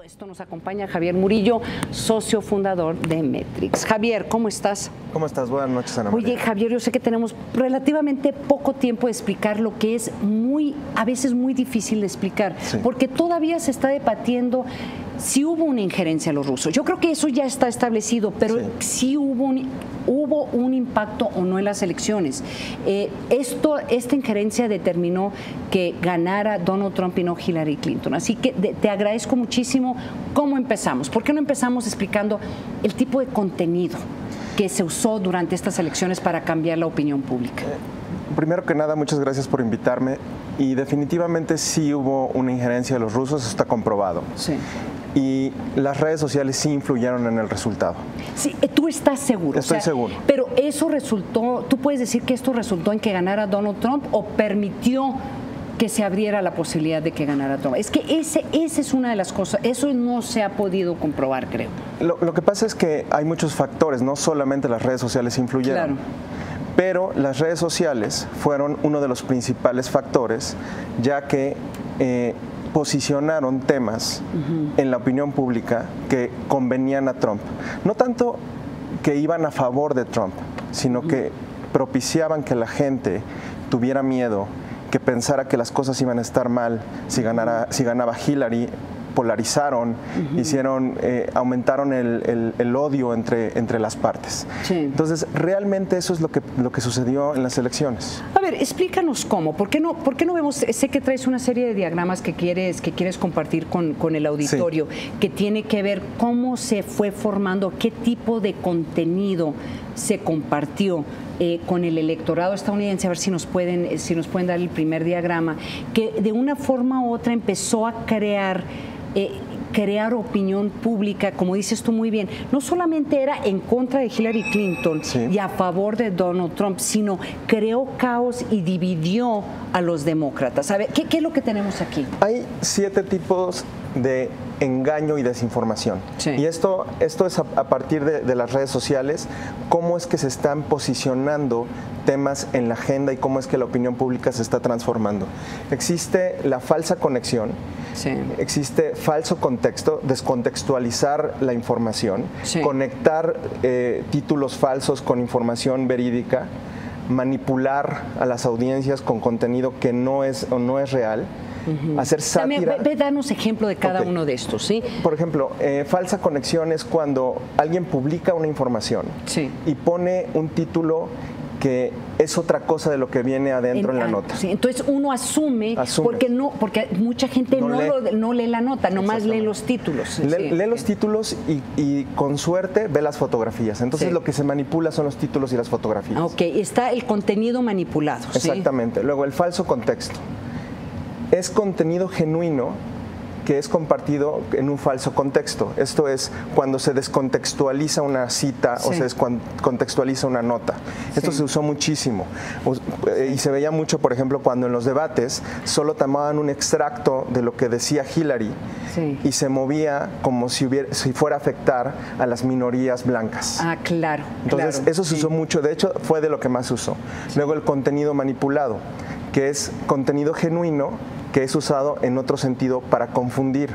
Esto nos acompaña Javier Murillo, socio fundador de Metrix. Javier, ¿cómo estás? ¿Cómo estás? Buenas noches, Ana María. Oye, Javier, yo sé que tenemos relativamente poco tiempo de explicar lo que es a veces muy difícil de explicar, sí, porque todavía se está debatiendo si hubo una injerencia a los rusos. Yo creo que eso ya está establecido, pero sí hubo un impacto o no en las elecciones. Esta injerencia determinó que ganara Donald Trump y no Hillary Clinton. Así que te agradezco muchísimo. ¿Cómo empezamos? ¿Por qué no empezamos explicando el tipo de contenido que se usó durante estas elecciones para cambiar la opinión pública? Primero que nada, muchas gracias por invitarme. Y definitivamente sí hubo una injerencia de los rusos, eso está comprobado. Sí. Y las redes sociales sí influyeron en el resultado. Sí, ¿tú estás seguro? Estoy seguro. Pero eso resultó, ¿tú puedes decir que esto resultó en que ganara Donald Trump o permitió que se abriera la posibilidad de que ganara Trump? Es que esa es una de las cosas, eso no se ha podido comprobar, creo. Lo que pasa es que hay muchos factores, no solamente las redes sociales influyeron. Claro. Pero las redes sociales fueron uno de los principales factores, ya que posicionaron temas en la opinión pública que convenían a Trump. No tanto que iban a favor de Trump, sino que propiciaban que la gente tuviera miedo, que pensara que las cosas iban a estar mal si ganaba Hillary. Polarizaron, aumentaron el odio entre las partes. Sí. Entonces, realmente eso es lo que sucedió en las elecciones. A ver, explícanos cómo. ¿Por qué no vemos? Sé que traes una serie de diagramas que quieres compartir con el auditorio, sí, que tiene que ver cómo se fue formando, qué tipo de contenido se compartió con el electorado estadounidense. A ver si nos pueden dar el primer diagrama, que de una forma u otra empezó a crear opinión pública, como dices tú muy bien. No solamente era en contra de Hillary Clinton, sí, y a favor de Donald Trump, sino creó caos y dividió a los demócratas. A ver, ¿qué es lo que tenemos aquí? Hay 7 tipos de engaño y desinformación. Sí. Y esto es a partir de las redes sociales, cómo es que se están posicionando temas en la agenda y cómo es que la opinión pública se está transformando. Existe la falsa conexión, sí, existe falso contexto, descontextualizar la información, sí, conectar títulos falsos con información verídica, manipular a las audiencias con contenido que no es real. Hacer sátira. Danos ejemplo de cada uno de estos, ¿sí? Por ejemplo, falsa conexión es cuando alguien publica una información, sí, y pone un título que es otra cosa de lo que viene adentro en la nota. Sí, entonces uno asume. Porque mucha gente no lee la nota, nomás lee los títulos. Lee los títulos y con suerte ve las fotografías. Entonces, sí, lo que se manipula son los títulos y las fotografías. Ok, está el contenido manipulado. Exactamente. ¿Sí? Luego, el falso contexto. Es contenido genuino que es compartido en un falso contexto. Esto es cuando se descontextualiza una cita, sí, o se descontextualiza una nota. Esto, sí, se usó muchísimo. Y se veía mucho, por ejemplo, cuando en los debates solo tomaban un extracto de lo que decía Hillary, sí, y se movía como si fuera a afectar a las minorías blancas. Ah, claro. Entonces, claro, eso se usó mucho. De hecho, fue de lo que más se usó. Sí. Luego, el contenido manipulado, que es contenido genuino que es usado en otro sentido para confundir.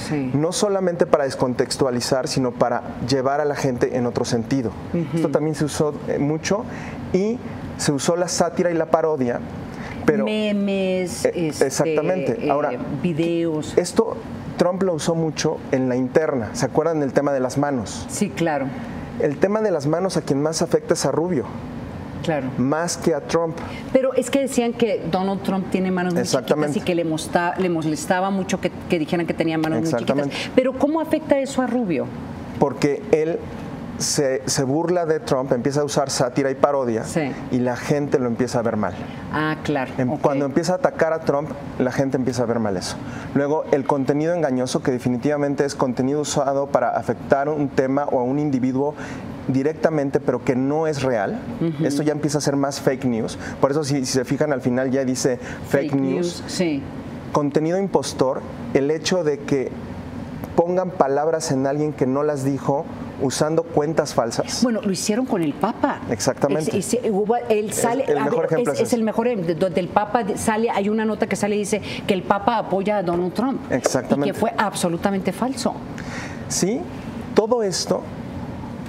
Sí. No solamente para descontextualizar, sino para llevar a la gente en otro sentido. Esto también se usó mucho y se usó la sátira y la parodia. Pero, memes, exactamente. Ahora, videos. Esto Trump lo usó mucho en la interna. ¿Se acuerdan del tema de las manos? Sí, claro. El tema de las manos a quien más afecta es a Rubio. Claro. Más que a Trump. Pero es que decían que Donald Trump tiene manos muy chiquitas y que le molestaba mucho que dijeran que tenía manos muy chiquitas. Pero ¿cómo afecta eso a Rubio? Porque él se burla de Trump, empieza a usar sátira y parodia, sí, y la gente lo empieza a ver mal. Ah, claro. Cuando empieza a atacar a Trump, la gente empieza a ver mal eso. Luego, el contenido engañoso, que definitivamente es contenido usado para afectar un tema o a un individuo directamente, pero que no es real. Esto ya empieza a ser más fake news. Por eso, si se fijan, al final ya dice fake news. Sí. Contenido impostor, el hecho de que pongan palabras en alguien que no las dijo usando cuentas falsas. Bueno, lo hicieron con el Papa. Exactamente. Él sale, el mejor ejemplo es el mejor, donde el Papa sale, hay una nota que sale y dice que el Papa apoya a Donald Trump. Exactamente. Y que fue absolutamente falso. Sí, todo esto,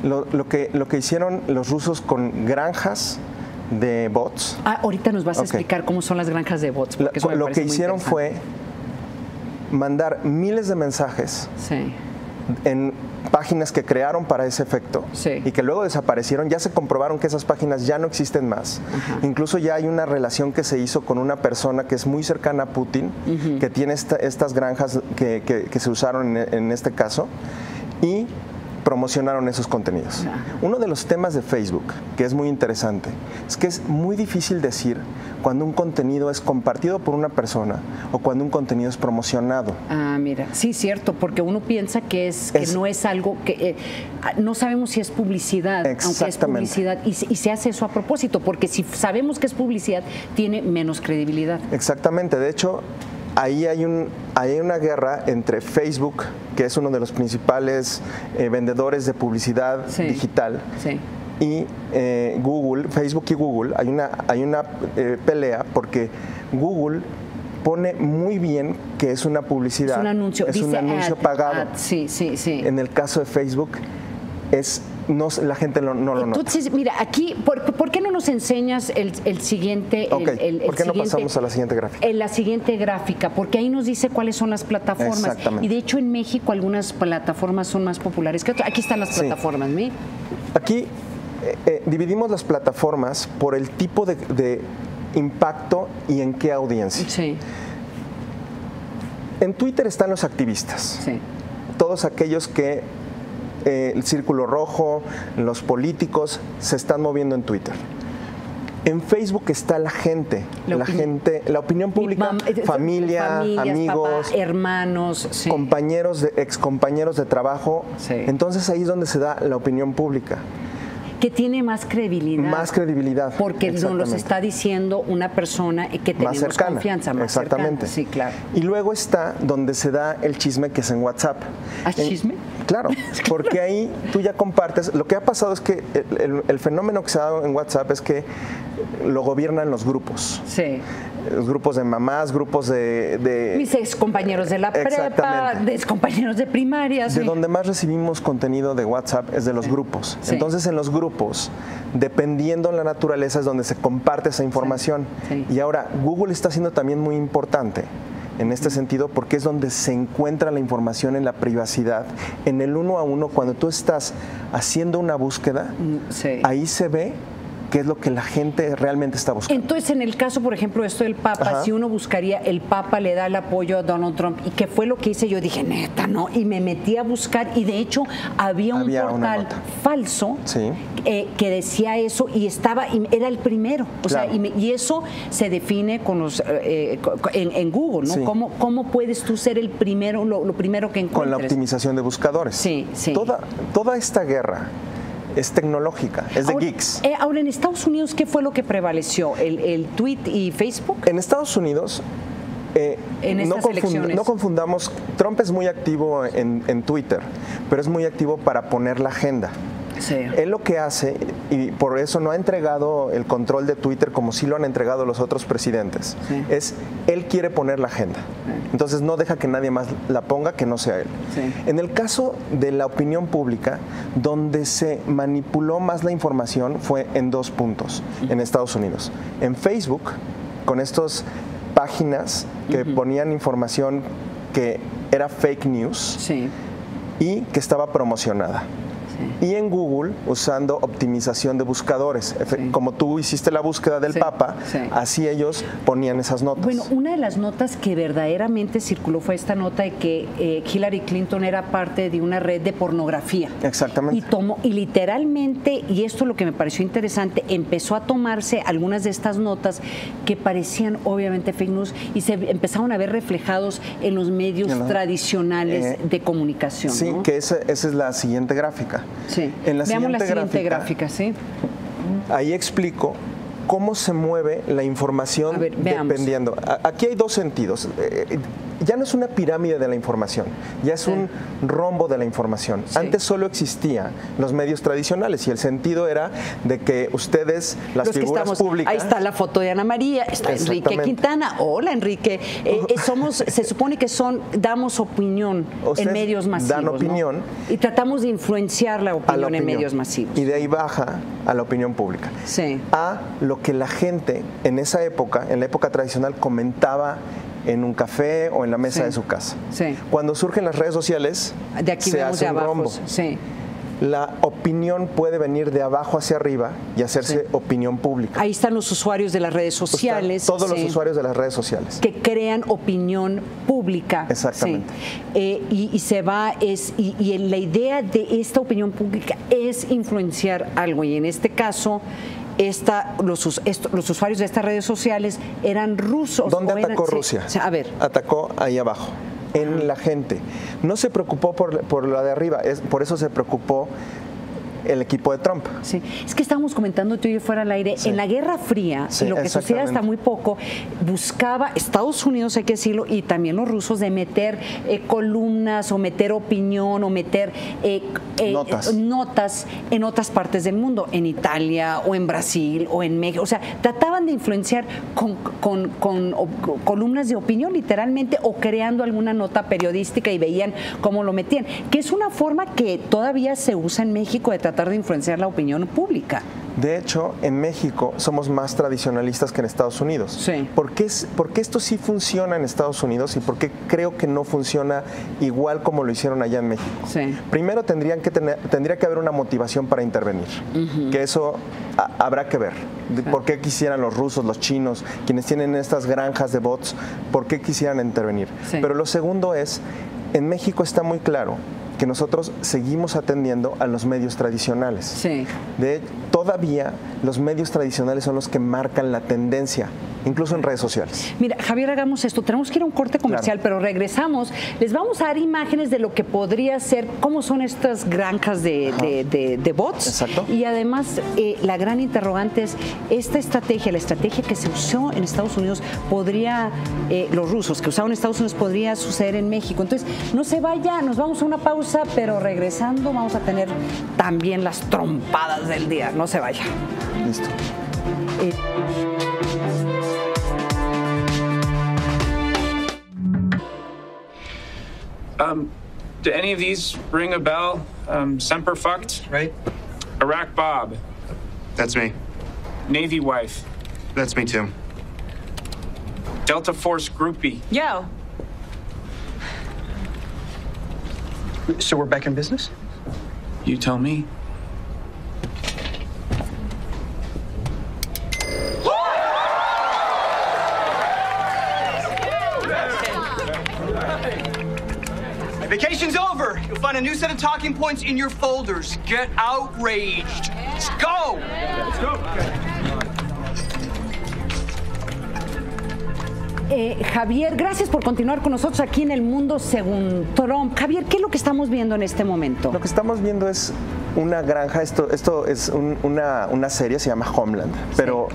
lo que hicieron los rusos con granjas de bots. Ahorita nos vas a explicar cómo son las granjas de bots. Lo que hicieron fue mandar miles de mensajes en páginas que crearon para ese efecto y que luego desaparecieron. Ya se comprobaron que esas páginas ya no existen más. Incluso ya hay una relación que se hizo con una persona que es muy cercana a Putin, que tiene estas granjas que se usaron en este caso, y promocionaron esos contenidos. Uno de los temas de Facebook, que es muy interesante, es que es muy difícil decir cuando un contenido es compartido por una persona o cuando un contenido es promocionado. Mira, sí, cierto, porque uno piensa que no es algo que... no sabemos si es publicidad, aunque es publicidad, y se hace eso a propósito, porque si sabemos que es publicidad, tiene menos credibilidad. Exactamente, de hecho... Ahí hay una guerra entre Facebook, que es uno de los principales vendedores de publicidad digital, y Google, Facebook y Google. Hay una pelea porque Google pone muy bien que es una publicidad, es un anuncio pagado. Sí. En el caso de Facebook la gente no lo nota. Entonces, mira, aquí, ¿por qué no nos enseñas el siguiente? ¿Por qué no pasamos a la siguiente gráfica? En la siguiente gráfica, porque ahí nos dice cuáles son las plataformas. Exactamente. Y de hecho en México algunas plataformas son más populares que otras. Aquí están las plataformas, ¿sí? Aquí dividimos las plataformas por el tipo de impacto y en qué audiencia. Sí. En Twitter están los activistas. Sí. Todos aquellos que el círculo rojo, los políticos se están moviendo en Twitter. En Facebook está la gente, la opinión pública, familias, amigos, papá, hermanos, excompañeros de trabajo. Entonces ahí es donde se da la opinión pública. Que tiene más credibilidad. Más credibilidad. Porque nos los está diciendo una persona que tenemos más confianza. Más exactamente. Cercana. Sí, claro. Y luego está donde se da el chisme, que es en WhatsApp. ¿Chisme? Claro, porque ahí tú ya compartes. Lo que ha pasado es que el fenómeno que se ha dado en WhatsApp es que lo gobiernan los grupos. Sí. Los grupos de mamás, grupos de mis ex compañeros de la prepa, de ex compañeros de primaria. De donde más recibimos contenido de WhatsApp es de los grupos. Entonces en los grupos, dependiendo de la naturaleza, es donde se comparte esa información. Y ahora Google está siendo también muy importante en este sentido, porque es donde se encuentra la información en la privacidad, en el 1 a 1, cuando tú estás haciendo una búsqueda, ahí se ve qué es lo que la gente realmente está buscando. Entonces, en el caso, por ejemplo, esto del Papa, si uno buscaría, el Papa le da el apoyo a Donald Trump, y que fue lo que hice, yo dije, neta, ¿no? Y me metí a buscar, y de hecho había un portal falso que decía eso, y era el primero. O sea, y eso se define con los en Google, ¿no? Sí. ¿Cómo puedes tú ser el primero, lo primero que encuentres? Con la optimización de buscadores. Sí. Toda esta guerra es tecnológica, es de geeks. Ahora, en Estados Unidos, ¿qué fue lo que prevaleció? ¿El tweet y Facebook? En Estados Unidos, no confundamos, Trump es muy activo en Twitter, pero es muy activo para poner la agenda. Él lo que hace, y por eso no ha entregado el control de Twitter como sí lo han entregado los otros presidentes, es él quiere poner la agenda. Entonces no deja que nadie más la ponga que no sea él. En el caso de la opinión pública, donde se manipuló más la información fue en 2 puntos en Estados Unidos. En Facebook, con estas páginas que ponían información que era fake news y que estaba promocionada. Y en Google, usando optimización de buscadores. Como tú hiciste la búsqueda del Papa, así ellos ponían esas notas. Bueno, una de las notas que verdaderamente circuló fue esta nota de que Hillary Clinton era parte de una red de pornografía. Exactamente. Y literalmente, y esto es lo que me pareció interesante, empezó a tomarse algunas de estas notas que parecían obviamente fake news y se empezaron a ver reflejados en los medios tradicionales de comunicación. Sí, ¿no? Que esa es la siguiente gráfica. Veamos la siguiente gráfica, Ahí explico cómo se mueve la información dependiendo. Aquí hay 2 sentidos. ya no es una pirámide de la información, ya es un rombo de la información. Antes solo existían los medios tradicionales y el sentido era de que ustedes, las figuras públicas... Ahí está la foto de Ana María, está Enrique Quintana. Hola, Enrique. Se supone que damos opinión en medios masivos. Dan opinión. ¿No? Y tratamos de influenciar la opinión en medios masivos. Y de ahí baja a la opinión pública. Sí. A lo que la gente en esa época, en la época tradicional, comentaba en un café o en la mesa de su casa. Sí. Cuando surgen las redes sociales, de aquí se hace un rombo. Sí. La opinión puede venir de abajo hacia arriba y hacerse opinión pública. Ahí están los usuarios de las redes sociales. Todos los usuarios de las redes sociales. Que crean opinión pública. Exactamente. Y se va, y la idea de esta opinión pública es influenciar algo. Y en este caso, los usuarios de estas redes sociales eran rusos. ¿Dónde atacó Rusia? A ver. Atacó ahí abajo, en la gente. No se preocupó por la de arriba, por eso se preocupó el equipo de Trump. Sí, es que estábamos comentando tú y yo fuera al aire, en la Guerra Fría, y lo que sucede hasta muy poco, buscaba Estados Unidos, hay que decirlo, y también los rusos, de meter columnas o meter opinión o meter notas en otras partes del mundo, en Italia o en Brasil o en México. O sea, trataban de influenciar con columnas de opinión literalmente, o creando alguna nota periodística, y veían cómo lo metían, que es una forma que todavía se usa en México de tratar de influenciar la opinión pública. De hecho, en México somos más tradicionalistas que en Estados Unidos. Sí. ¿Por qué esto sí funciona en Estados Unidos y por qué creo que no funciona igual como lo hicieron allá en México? Sí. Primero tendría que haber una motivación para intervenir, que eso habrá que ver. ¿Por qué quisieran los rusos, los chinos, quienes tienen estas granjas de bots, por qué quisieran intervenir? Sí. Pero lo segundo es, en México está muy claro que nosotros seguimos atendiendo a los medios tradicionales. Sí. Todavía los medios tradicionales son los que marcan la tendencia, incluso en redes sociales. Mira, Javier, hagamos esto. Tenemos que ir a un corte comercial, pero regresamos. Les vamos a dar imágenes de lo que podría ser, cómo son estas granjas de bots. Exacto. Y además, la gran interrogante es esta estrategia, la estrategia que se usó en Estados Unidos, los rusos que usaron en Estados Unidos, podría suceder en México. Entonces, no se vaya, nos vamos a una pausa, pero regresando vamos a tener también las trompadas del día. No se vaya. Listo. Do any of these ring a bell? Semper Fucked? Right. Iraq Bob. That's me. Navy Wife. That's me too. Delta Force Groupie. Yo. So we're back in business? You tell me. Vacation's over. You'll find a new set of talking points in your folders. Get outraged. Let's go. Let's go. Javier, gracias por continuar con nosotros aquí en El Mundo Según Trump. Javier, ¿qué es lo que estamos viendo en este momento? Lo que estamos viendo es una granja, esto es una serie, se llama Homeland, pero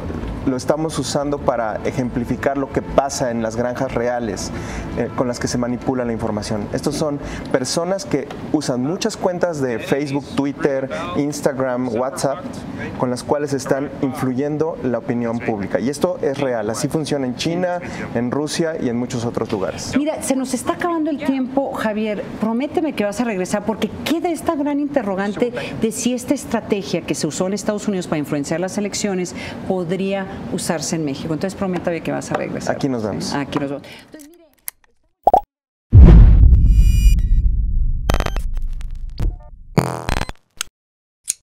lo estamos usando para ejemplificar lo que pasa en las granjas reales con las que se manipula la información. Estos son personas que usan muchas cuentas de Facebook, Twitter, Instagram, WhatsApp, con las cuales están influyendo la opinión pública. Y esto es real, así funciona en China, en Rusia y en muchos otros lugares. Mira, se nos está acabando el tiempo, Javier. Prométeme que vas a regresar, porque queda esta gran interrogante de si esta estrategia que se usó en Estados Unidos para influenciar las elecciones podría usarse en México. Entonces, prométame que vas a regresar. Aquí nos vemos. Aquí nos vemos. Entonces,